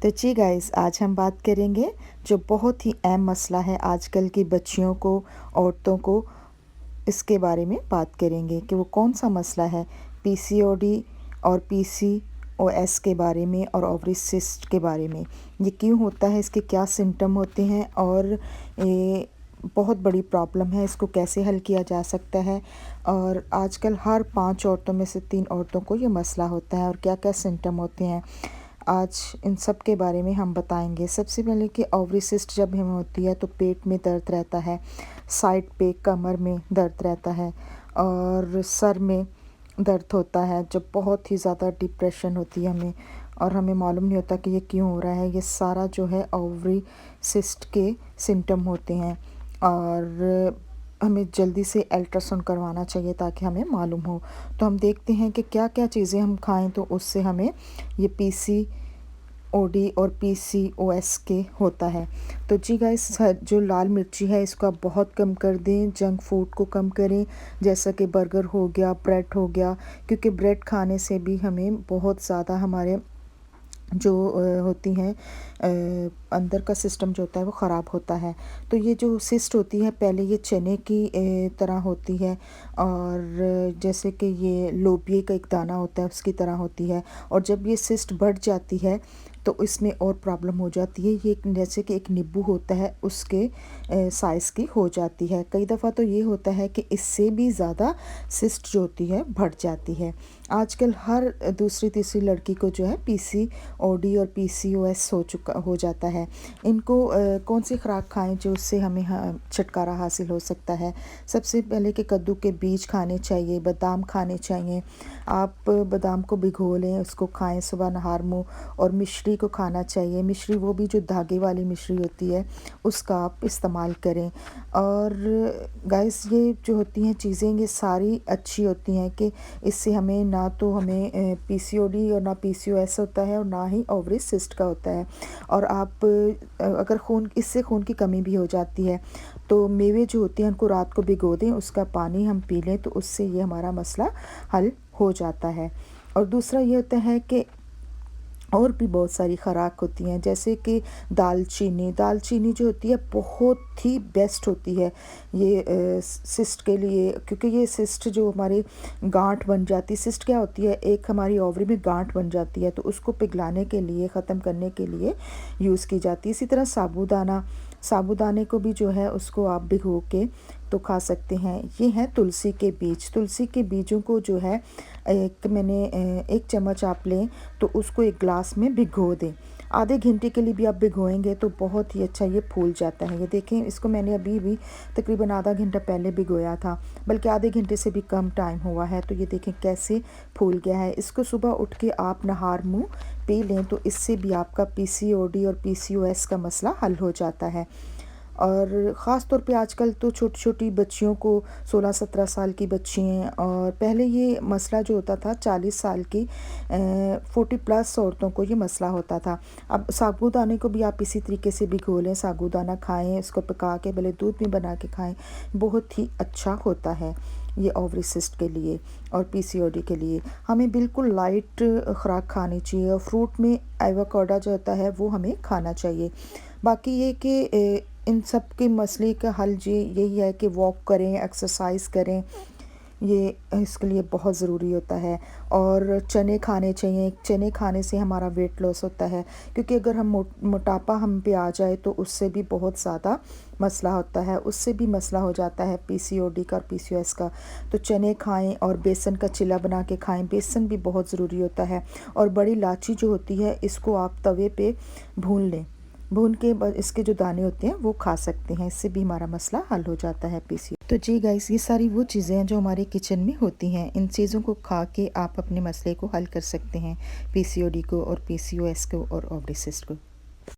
तो जी गाइस, आज हम बात करेंगे जो बहुत ही अहम मसला है आजकल की बच्चियों को, औरतों को, इसके बारे में बात करेंगे कि वो कौन सा मसला है। पीसीओडी और पीसीओएस के बारे में और ओवरी सिस्ट के बारे में। ये क्यों होता है, इसके क्या सिम्टम होते हैं और ये बहुत बड़ी प्रॉब्लम है, इसको कैसे हल किया जा सकता है। और आजकल हर 5 औरतों में से 3 औरतों को ये मसला होता है और क्या क्या सिम्टम होते हैं, आज इन सब के बारे में हम बताएंगे। सबसे पहले कि ओवरी सिस्ट जब हमें होती है तो पेट में दर्द रहता है, साइड पे कमर में दर्द रहता है और सर में दर्द होता है। जब बहुत ही ज़्यादा डिप्रेशन होती है हमें और हमें मालूम नहीं होता कि ये क्यों हो रहा है, ये सारा जो है ओवरी सिस्ट के सिम्टम होते हैं और हमें जल्दी से अल्ट्रासाउंड करवाना चाहिए ताकि हमें मालूम हो। तो हम देखते हैं कि क्या क्या चीज़ें हम खाएं तो उससे हमें ये पीसीओडी और पीसीओएस के होता है। तो जी गाइस, जो लाल मिर्ची है इसको आप बहुत कम कर दें, जंक फूड को कम करें, जैसा कि बर्गर हो गया, ब्रेड हो गया, क्योंकि ब्रेड खाने से भी हमें बहुत ज़्यादा हमारे जो होती हैं अंदर का सिस्टम जो होता है वो ख़राब होता है। तो ये जो सिस्ट होती है पहले ये चने की तरह होती है और जैसे कि ये लोबिये का एक दाना होता है उसकी तरह होती है, और जब ये सिस्ट बढ़ जाती है तो इसमें और प्रॉब्लम हो जाती है। ये जैसे कि एक नींबू होता है उसके साइज़ की हो जाती है। कई दफ़ा तो ये होता है कि इससे भी ज़्यादा सिस्ट जो होती है बढ़ जाती है। आजकल हर दूसरी तीसरी लड़की को जो है पीसीओडी और पीसीओएस हो जाता है। इनको कौन सी खुराक खाएं जो उससे हमें छुटकारा हासिल हो सकता है। सबसे पहले कि कद्दू के बीज खाने चाहिए, बादाम खाने चाहिए। आप बादाम को भिगो लें, उसको खाएं सुबह नहार मुँह, और मिश्री को खाना चाहिए। मिश्री वो भी जो धागे वाली मिश्री होती है उसका आप इस्तेमाल करें। और गाइस, ये जो होती हैं चीज़ें ये सारी अच्छी होती हैं कि इससे हमें ना तो हमें पीसीओडी और ना पीसीओएस होता है और ना ही ओवरी सिस्ट का होता है। और आप अगर इससे खून की कमी भी हो जाती है तो मेवे जो होते हैं उनको रात को भिगो दें, उसका पानी हम पी लें तो उससे ये हमारा मसला हल हो जाता है। और दूसरा ये होता है कि और भी बहुत सारी खुराक होती हैं, जैसे कि दालचीनी जो होती है बहुत ही बेस्ट होती है ये सिस्ट के लिए, क्योंकि ये सिस्ट जो हमारी गांठ बन जाती, सिस्ट क्या होती है, एक हमारी ओवरी में गांठ बन जाती है तो उसको पिघलाने के लिए, ख़त्म करने के लिए यूज़ की जाती है। इसी तरह साबूदाने को भी जो है उसको आप भिगो के तो खा सकते हैं। ये हैं तुलसी के बीज। तुलसी के बीजों को जो है एक चम्मच आप लें तो उसको एक गिलास में भिगो दें। आधे घंटे के लिए भी आप भिगोएंगे तो बहुत ही अच्छा ये फूल जाता है। ये देखें, इसको मैंने अभी भी तकरीबन आधा घंटा पहले भिगोया था, बल्कि आधे घंटे से भी कम टाइम हुआ है। तो ये देखें कैसे फूल गया है। इसको सुबह उठ के आप नहार मुँह पी लें तो इससे भी आपका पीसीओडी और पीसीओएस का मसला हल हो जाता है। और ख़ास तौर पे आजकल तो छोटी छोटी बच्चियों को, 16-17 साल की बच्ची हैं, और पहले ये मसला जो होता था 40 साल की 40+ औरतों को ये मसला होता था। अब साबूदाने को भी आप इसी तरीके से भिगो लें, साबूदाना खाएं, इसको पका के भले दूध में बना के खाएं, बहुत ही अच्छा होता है ये ओवरी सिस्ट के लिए और पीसीओडी के लिए। हमें बिल्कुल लाइट खुराक खानी चाहिए और फ्रूट में एवोकाडो जो होता है वो हमें खाना चाहिए। बाकी ये कि इन सब के मसले का हल जी यही है कि वॉक करें, एक्सरसाइज करें, ये इसके लिए बहुत ज़रूरी होता है। और चने खाने चाहिए, चने खाने से हमारा वेट लॉस होता है, क्योंकि अगर हम मोटापा हम पे आ जाए तो उससे भी बहुत ज़्यादा मसला होता है, उससे भी मसला हो जाता है पीसीओडी का और पीसीओएस का। तो चने खाएं और बेसन का चिल्ला बना के खाएं, बेसन भी बहुत ज़रूरी होता है। और बड़ी इलायची जो होती है इसको आप तवे पे भून लें, भून के इसके जो दाने होते हैं वो खा सकते हैं, इससे भी हमारा मसला हल हो जाता है पीसी। तो जी गाइस, ये सारी वो चीज़ें हैं जो हमारे किचन में होती हैं। इन चीज़ों को खा के आप अपने मसले को हल कर सकते हैं, पीसीओडी को और पीसीओएस को और ओवरी सिस्ट को।